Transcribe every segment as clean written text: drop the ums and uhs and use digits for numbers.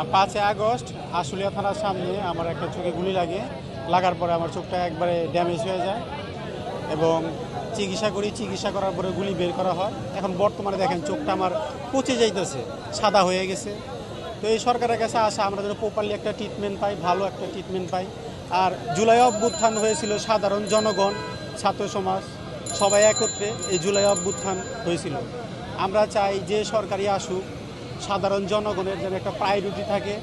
5 August Ashulia থানার সামনে আমার একটা চোখে গুলি লাগার পরে আমার চোখটা একবারে ড্যামেজ হয়ে যায় এবং চিকিৎসা করার পরে গুলি বের করা হয়। এখন বর্তমানে দেখেন চোখটা আমার পচে যাইতেছে, সাদা হয়ে গেছে। তো এই সরকারের কাছে আসা আমরা যেন প্রপারলি একটা ট্রিটমেন্ট পাই, ভালো একটা ট্রিটমেন্ট পাই। আর জুলাই অভ্যুত্থান হয়েছিল, সাধারণ জনগণ, ছাত্র সমাজ সবাই একত্রে এই জুলাই অভ্যুত্থান হয়েছিল। আমরা চাই যে সরকারি আসুক, সাধারণ জনগণের যেন একটা প্রায়োরিটি থাকে,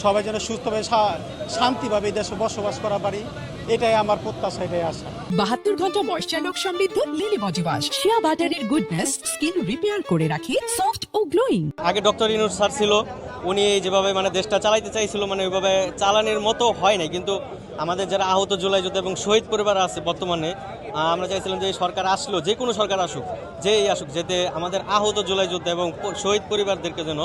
সবাই যেন সুস্থভাবে শান্তিভাবে এই দেশে বসবাস করা পারি, এটাই আমার প্রত্যাশা, এটাই আশা। 72 ঘন্টা ময়েশ্চার লক সমৃদ্ধ লিলি বডি ওয়াশ, শিয়া বাটারের গুডনেস স্কিন রিপেয়ার করে রাখে সফট ও গ্লোয়িং। আগে ডক্টর ইউনূস স্যার ছিল, উনি যেভাবে দেশটা চালাইতে চাইছিল ওইভাবে চালানোর মতো হয় নাই। কিন্তু আমাদের যারা আহত জুলাই যোদ্ধা এবং শহীদ পরিবার আছে বর্তমানে, আমরা চাইছিলাম যে সরকার আসলো, যে কোনো সরকার আসুক, যেই আসুক, যাতে আমাদের আহত জুলাই যোদ্ধা এবং শহীদ পরিবারদেরকে যেন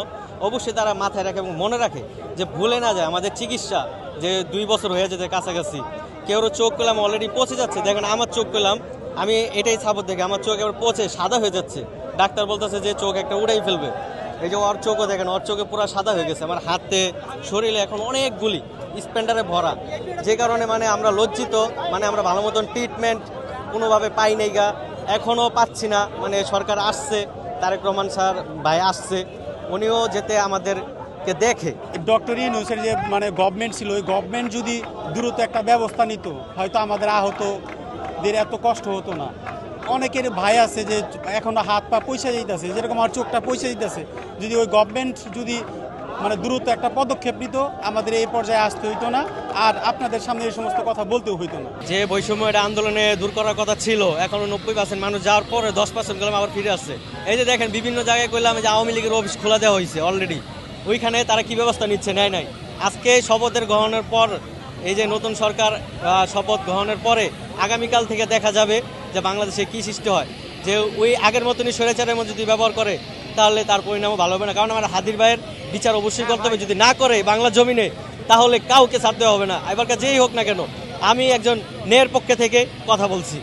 অবশ্যই তারা মাথায় রাখে এবং মনে রাখে, যে ভুলে না যায় আমাদের চিকিৎসা যে 2 বছর হয়ে যেতে কাছাকাছি। কেউর চোখ পেলাম অলরেডি পচে যাচ্ছে, দেখেন আমার চোখ পেলাম, আমি এটাই সাপোর্ট দেখি, আমার চোখ এবার পচে সাদা হয়ে যাচ্ছে। ডাক্তার বলতেছে যে চোখ একটা উড়াই ফেলবে। এই যে ওর চোখও দেখেন, ওর চোখে পুরো সাদা হয়ে গেছে। আমার হাতে শরীরে এখন অনেকগুলি স্পেন্ডারে ভরা, যে কারণে আমরা লজ্জিত, আমরা ভালো মতন ট্রিটমেন্ট কোনোভাবে পাই নাই গা, এখনও পাচ্ছি না। সরকার আসছে, তারেক রহমান স্যার ভাই আসছে, উনিও যেতে আমাদেরকে দেখে। ডক্টর ইউনূসের যে গভর্নমেন্ট ছিল, ওই গভর্নমেন্ট যদি দ্রুত একটা ব্যবস্থা নিত, হয়তো আমাদের আহতদের এত কষ্ট হতো না। অনেকের ভাই আছে যে এখনো হাত পা পয়সা যেতেছে, যেরকম আমার চোখটা পয়সা যেতেছে। যদি ওই গভর্নমেন্ট যদি দ্রুত একটা পদক্ষেপ নিত, আমাদের এই পর্যায়ে আসতে হইতো না, আর আপনাদের সামনে এই সমস্ত কথা বলতেও হইতো না। যে বৈষম্য এটা আন্দোলনে দূর করার কথা ছিল, এখনো 90% মানুষ যাওয়ার পরে 10% গেলাম আবার ফিরে আসছে। এই যে দেখেন বিভিন্ন জায়গায় কইলাম যে আওয়ামী লীগের অফিস খোলা দেওয়া হয়েছে অলরেডি, ওইখানে তারা কি ব্যবস্থা নিচ্ছে, নেয় নাই। আজকে শপথের গ্রহণের পর, এই যে নতুন সরকার শপথ গ্রহণের পরে আগামীকাল থেকে দেখা যাবে যে বাংলাদেশে কি সৃষ্টি হয়। যে ওই আগের মতনই স্বৈরাচারের মধ্যে যদি ব্যবহার করে, তাহলে তার পরিণামও ভালো হবে না। কারণ আমার হাদির ভাইয়ের বিচার অবশ্যই করতে হবে, যদি না করে বাংলা জমিনে, তাহলে কাউকে ছাড়তে হবে না, এবারকার যেই হোক না কেন। আমি একজন ন্যায়ের পক্ষে থেকে কথা বলছি।